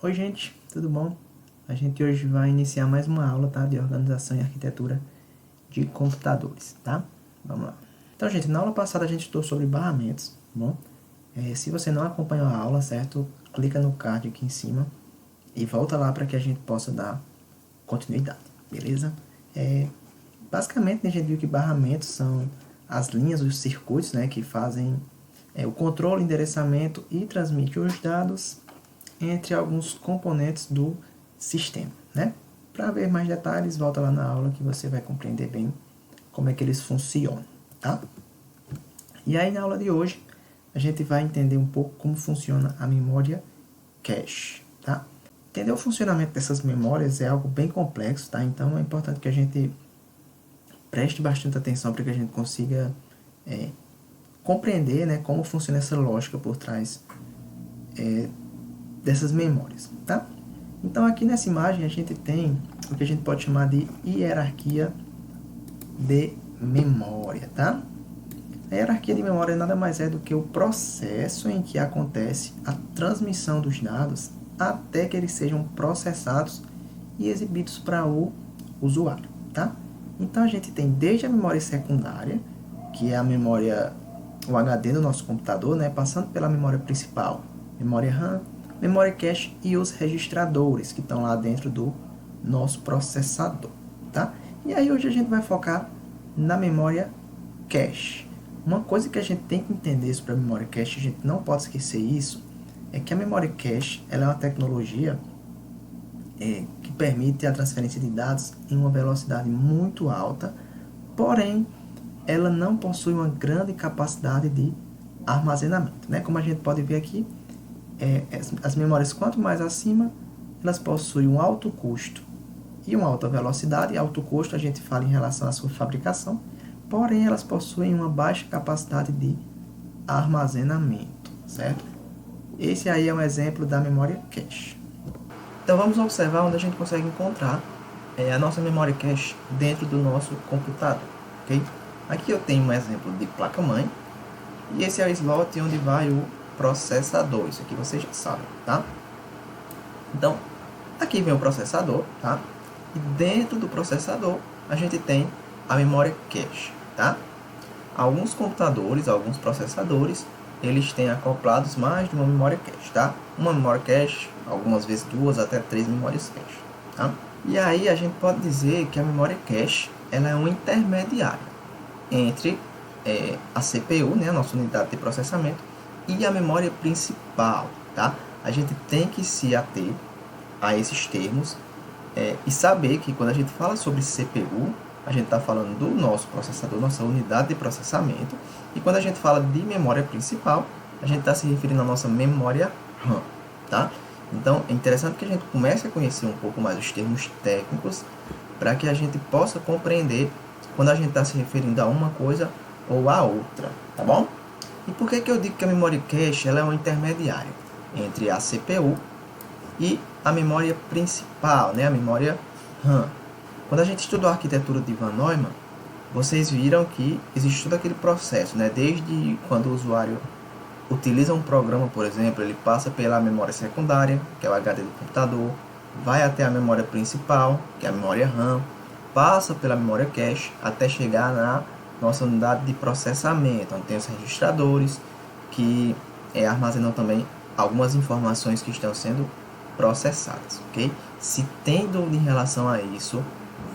Oi gente, tudo bom? A gente hoje vai iniciar mais uma aula, tá? De organização e arquitetura de computadores, tá? Vamos lá. Então, gente, na aula passada a gente estudou sobre barramentos, tá bom? Se você não acompanhou a aula, certo? Clica no card aqui em cima e volta lá para que a gente possa dar continuidade, beleza? Basicamente, a gente viu que barramentos são as linhas, os circuitos, né? Que fazem o controle, endereçamento e transmite os dados entre alguns componentes do sistema, né? Para ver mais detalhes, volta lá na aula que você vai compreender bem como é que eles funcionam, tá? E aí na aula de hoje a gente vai entender um pouco como funciona a memória cache, tá? Entender o funcionamento dessas memórias é algo bem complexo, tá? Então é importante que a gente preste bastante atenção para que a gente consiga compreender, né, como funciona essa lógica por trás dessas memórias, tá? Então aqui nessa imagem a gente tem o que a gente pode chamar de hierarquia de memória, tá? A hierarquia de memória nada mais é do que o processo em que acontece a transmissão dos dados até que eles sejam processados e exibidos para o usuário, tá? Então a gente tem desde a memória secundária, que é a memória, o HD do nosso computador, né, passando pela memória principal, memória RAM, memória cache e os registradores que estão lá dentro do nosso processador, tá? E aí hoje a gente vai focar na memória cache. Uma coisa que a gente tem que entender sobre a memória cache, a gente não pode esquecer isso, é que a memória cache ela é uma tecnologia que permite a transferência de dados em uma velocidade muito alta, porém ela não possui uma grande capacidade de armazenamento, né? Como a gente pode ver aqui, as memórias quanto mais acima, elas possuem um alto custo e uma alta velocidade. Alto custo a gente fala em relação à sua fabricação, porém elas possuem uma baixa capacidade de armazenamento, certo? Esse aí é um exemplo da memória cache. Então vamos observar onde a gente consegue encontrar a nossa memória cache dentro do nosso computador, ok? Aqui eu tenho um exemplo de placa-mãe e esse é o slot onde vai o processador, isso aqui vocês já sabem, tá? Então, aqui vem o processador, tá? E dentro do processador, a gente tem a memória cache, tá? Alguns computadores, alguns processadores, eles têm acoplados mais de uma memória cache, tá? Uma memória cache, algumas vezes 2 até 3 memórias cache, tá? E aí a gente pode dizer que a memória cache, ela é um intermediário entre a CPU, né, a nossa unidade de processamento, e a memória principal, tá? A gente tem que se ater a esses termos e saber que quando a gente fala sobre CPU, a gente está falando do nosso processador, nossa unidade de processamento, e quando a gente fala de memória principal, a gente está se referindo à nossa memória RAM, tá? Então, é interessante que a gente comece a conhecer um pouco mais os termos técnicos para que a gente possa compreender quando a gente está se referindo a uma coisa ou a outra, tá bom? E por que eu digo que a memória cache ela é um intermediário entre a CPU e a memória principal, né? A memória RAM. Quando a gente estudou a arquitetura de Von Neumann, vocês viram que existe todo aquele processo, né? Desde quando o usuário utiliza um programa, por exemplo, ele passa pela memória secundária, que é o HD do computador, vai até a memória principal, que é a memória RAM, passa pela memória cache até chegar na nossa unidade de processamento, onde tem os registradores que armazenam também algumas informações que estão sendo processadas, ok? Se tem dúvida em relação a isso,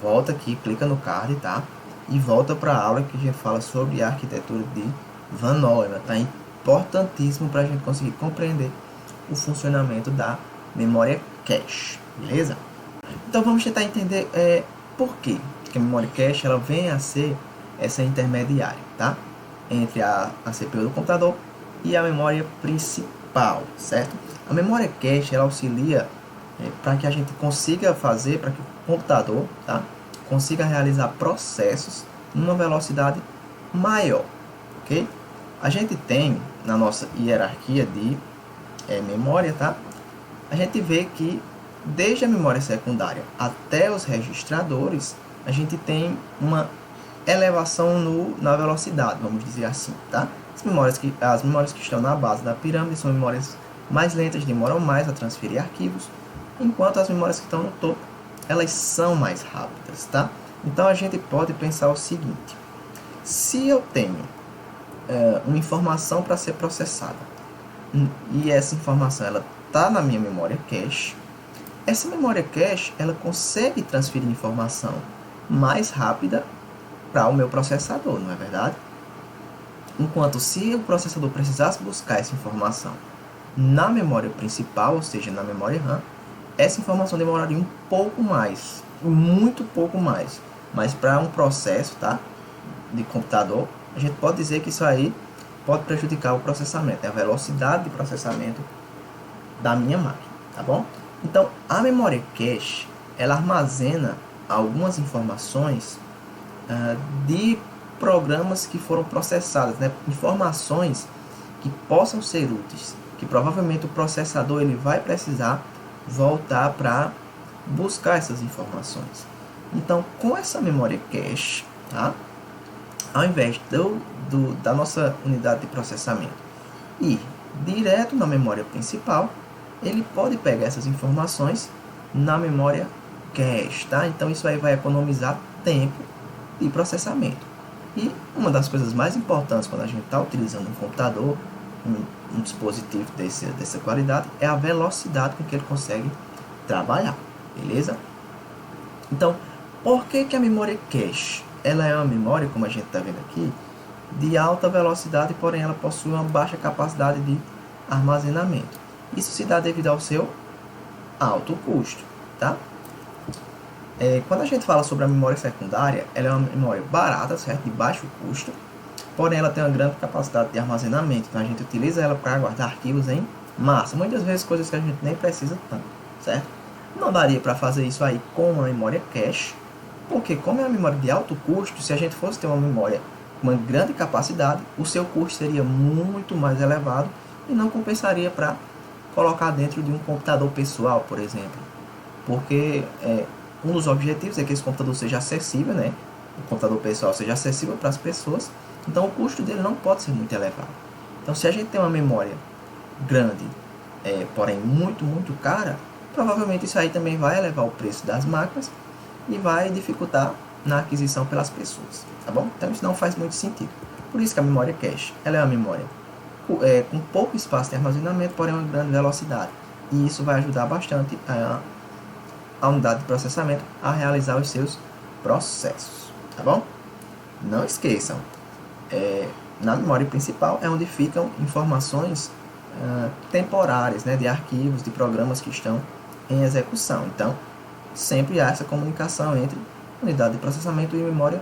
volta aqui, clica no card, tá? E volta para a aula que a gente fala sobre a arquitetura de Von Neumann, tá? Importantíssimo para a gente conseguir compreender o funcionamento da memória cache, beleza? Então vamos tentar entender por que a memória cache ela vem a ser essa intermediária, tá? Entre a CPU do computador e a memória principal, certo? A memória cache ela auxilia para que a gente consiga fazer, para que o computador, tá, consiga realizar processos numa velocidade maior, ok? A gente tem na nossa hierarquia de memória, tá? A gente vê que desde a memória secundária até os registradores, a gente tem uma elevação na velocidade, vamos dizer assim, tá? As memórias que estão na base da pirâmide são memórias mais lentas, demoram mais a transferir arquivos, enquanto as memórias que estão no topo, elas são mais rápidas, tá? Então a gente pode pensar o seguinte: se eu tenho uma informação para ser processada e essa informação ela está na minha memória cache, essa memória cache ela consegue transferir informação mais rápida para o meu processador, não é verdade? Enquanto se o processador precisasse buscar essa informação na memória principal, ou seja, na memória RAM, essa informação demoraria um pouco mais, muito pouco mais. Mas para um processo, tá, de computador, a gente pode dizer que isso aí pode prejudicar o processamento, a velocidade de processamento da minha máquina, tá bom? Então, a memória cache, ela armazena algumas informações de programas que foram processados, né? Informações que possam ser úteis, que provavelmente o processador ele vai precisar voltar para buscar essas informações. Então, com essa memória cache, tá? Ao invés da nossa unidade de processamento ir direto na memória principal, ele pode pegar essas informações na memória cache, tá? Então, isso aí vai economizar tempo de processamento. E uma das coisas mais importantes quando a gente está utilizando um computador, um dispositivo dessa qualidade, é a velocidade com que ele consegue trabalhar, beleza? Então, por que a memória cache, ela é uma memória, como a gente está vendo aqui, de alta velocidade, porém ela possui uma baixa capacidade de armazenamento? Isso se dá devido ao seu alto custo, tá? Quando a gente fala sobre a memória secundária, ela é uma memória barata, certo? De baixo custo, porém ela tem uma grande capacidade de armazenamento, então a gente utiliza ela para guardar arquivos em massa, muitas vezes coisas que a gente nem precisa tanto, certo? Não daria para fazer isso aí com uma memória cache, porque como é uma memória de alto custo, se a gente fosse ter uma memória com uma grande capacidade, o seu custo seria muito mais elevado e não compensaria para colocar dentro de um computador pessoal, por exemplo, porque um dos objetivos é que esse computador seja acessível, né? O computador pessoal seja acessível para as pessoas, então o custo dele não pode ser muito elevado. Então, se a gente tem uma memória grande, porém muito, muito cara, provavelmente isso aí também vai elevar o preço das máquinas e vai dificultar na aquisição pelas pessoas, tá bom? Então, isso não faz muito sentido. Por isso que a memória cache, ela é uma memória com pouco espaço de armazenamento, porém uma grande velocidade. E isso vai ajudar bastante a unidade de processamento a realizar os seus processos, tá bom? Não esqueçam, na memória principal é onde ficam informações temporárias, né, de arquivos, de programas que estão em execução. Então, sempre há essa comunicação entre unidade de processamento e memória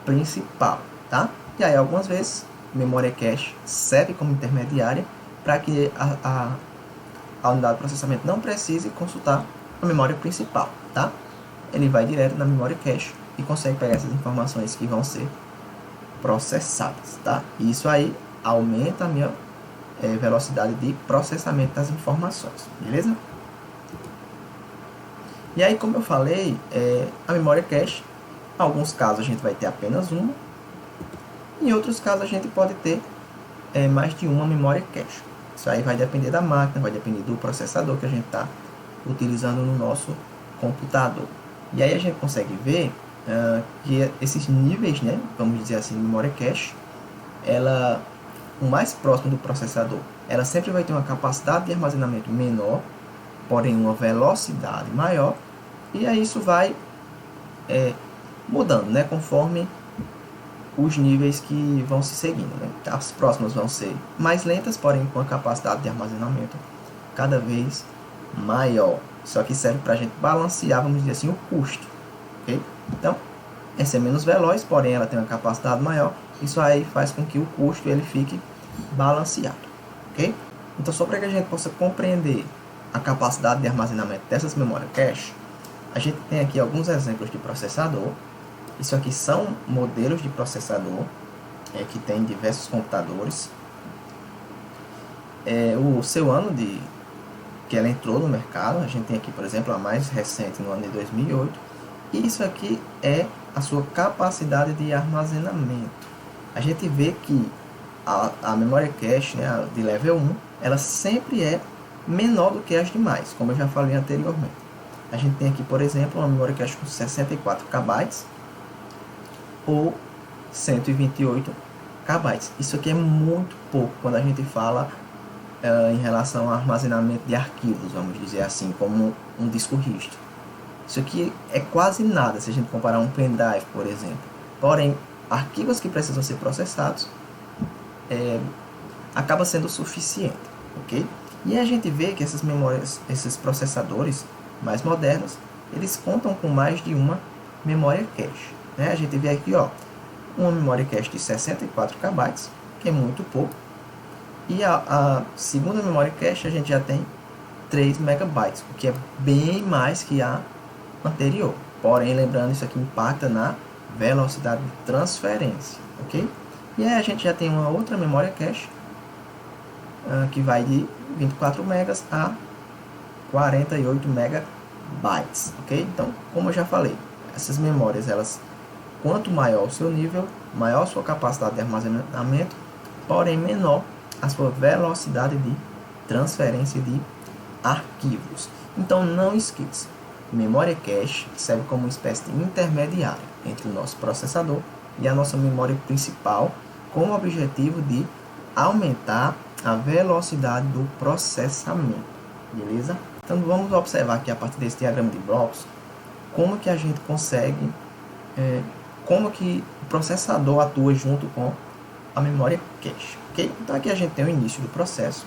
principal, tá? E aí, algumas vezes, memória cache serve como intermediária para que a unidade de processamento não precise consultar a memória principal, tá? Ele vai direto na memória cache e consegue pegar essas informações que vão ser processadas, tá? E isso aí aumenta a minha velocidade de processamento das informações, beleza? E aí, como eu falei, a memória cache, em alguns casos a gente vai ter apenas uma, em outros casos a gente pode ter mais de uma memória cache. Isso aí vai depender da máquina, vai depender do processador que a gente está utilizando no nosso computador. E aí a gente consegue ver que esses níveis, né, vamos dizer assim, de memória cache, o mais próximo do processador, ela sempre vai ter uma capacidade de armazenamento menor, porém uma velocidade maior, e aí isso vai mudando, né, conforme os níveis que vão se seguindo, né? As próximas vão ser mais lentas, porém com a capacidade de armazenamento cada vez maior. Só que serve para a gente balancear, vamos dizer assim, o custo, ok? Então, essa é menos veloz, porém ela tem uma capacidade maior. Isso aí faz com que o custo ele fique balanceado, ok? Então, só para que a gente possa compreender a capacidade de armazenamento dessas memórias cache, a gente tem aqui alguns exemplos de processador. Isso aqui são modelos de processador que tem diversos computadores. O seu ano que ela entrou no mercado, a gente tem aqui, por exemplo, a mais recente no ano de 2008. E isso aqui é a sua capacidade de armazenamento. A gente vê que a memória cache, né, de level 1, ela sempre é menor do que as demais, como eu já falei anteriormente. A gente tem aqui, por exemplo, uma memória cache com 64 KB ou 128 KB. Isso aqui é muito pouco quando a gente fala em relação ao armazenamento de arquivos, vamos dizer assim, como um disco rígido. Isso aqui é quase nada se a gente comparar um pendrive, por exemplo. Porém, arquivos que precisam ser processados acaba sendo suficiente, ok? E a gente vê que essas memórias, esses processadores mais modernos, eles contam com mais de uma memória cache, né? A gente vê aqui, ó, uma memória cache de 64 KB, que é muito pouco, e a segunda memória cache a gente já tem 3 MB, o que é bem mais que a anterior. Porém, lembrando, isso aqui impacta na velocidade de transferência, ok? E aí a gente já tem uma outra memória cache que vai de 24 megas a 48 megabytes, ok? Então, como eu já falei, essas memórias, elas, quanto maior o seu nível, maior a sua capacidade de armazenamento, porém menor a sua velocidade de transferência de arquivos. Então, não esqueça, memória cache serve como uma espécie de intermediária entre o nosso processador e a nossa memória principal, com o objetivo de aumentar a velocidade do processamento, beleza? Então vamos observar aqui a partir desse diagrama de blocos como que a gente consegue, como que o processador atua junto com a memória cache, ok? Então aqui a gente tem o início do processo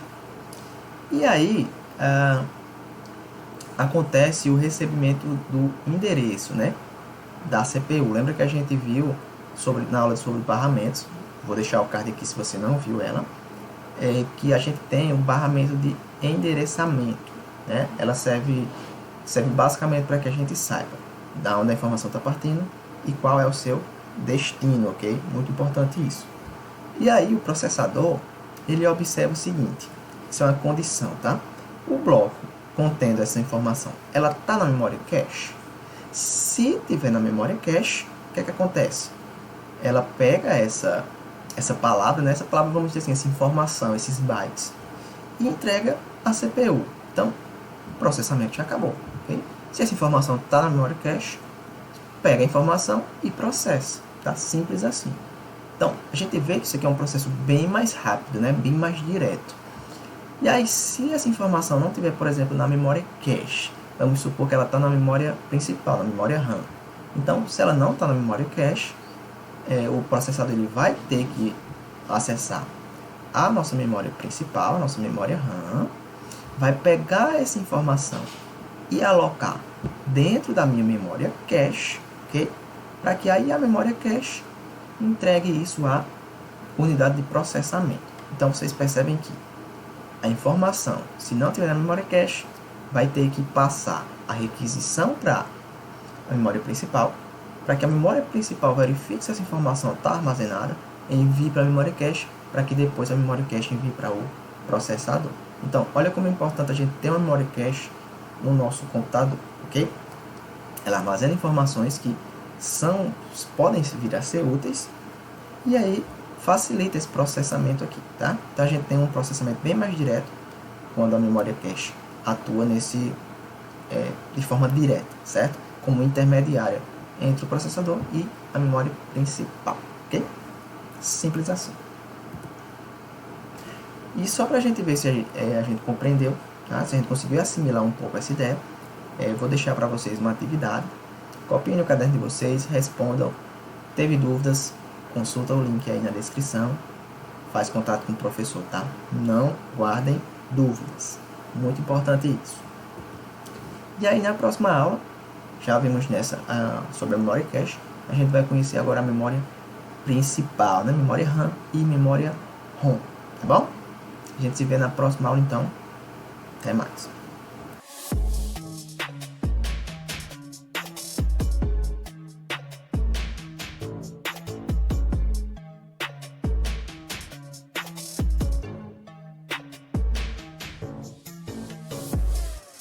e aí acontece o recebimento do endereço, né, da CPU. Lembra que a gente viu na aula sobre barramentos, vou deixar o card aqui se você não viu ela, que a gente tem um barramento de endereçamento, né? Ela serve basicamente para que a gente saiba da onde a informação está partindo e qual é o seu destino, ok? Muito importante isso. E aí o processador, ele observa o seguinte, isso é uma condição, tá? O bloco contendo essa informação, ela está na memória cache? Se tiver na memória cache, o que é que acontece? Ela pega essa palavra, né? Essa palavra, vamos dizer assim, essa informação, esses bytes, e entrega a CPU. Então, o processamento já acabou, ok? Se essa informação está na memória cache, pega a informação e processa, tá? Simples assim. Então, a gente vê que isso aqui é um processo bem mais rápido, né? Bem mais direto. E aí, se essa informação não tiver, por exemplo, na memória cache, vamos supor que ela está na memória principal, na memória RAM. Então, se ela não está na memória cache, o processador ele vai ter que acessar a nossa memória principal, a nossa memória RAM, vai pegar essa informação e alocar dentro da minha memória cache, ok? Para que aí a memória cache entregue isso à unidade de processamento. Então vocês percebem que a informação, se não tiver na memória cache, vai ter que passar a requisição para a memória principal, para que a memória principal verifique se essa informação está armazenada, envie para a memória cache, para que depois a memória cache envie para o processador. Então, olha como é importante a gente ter uma memória cache no nosso computador, ok? Ela armazena informações que podem vir a ser úteis e aí facilita esse processamento aqui, tá? Então a gente tem um processamento bem mais direto quando a memória cache atua de forma direta, certo? Como intermediária entre o processador e a memória principal, ok? Simples assim. E só para a gente ver se a gente compreendeu, tá? Se a gente conseguiu assimilar um pouco essa ideia, eu vou deixar para vocês uma atividade. Copiem no caderno de vocês, respondam. Teve dúvidas? Consulta o link aí na descrição. Faz contato com o professor, tá? Não guardem dúvidas. Muito importante isso. E aí na próxima aula, já vimos nessa sobre a memória cache, a gente vai conhecer agora a memória principal, né? Memória RAM e memória ROM, tá bom? A gente se vê na próxima aula então. Até mais.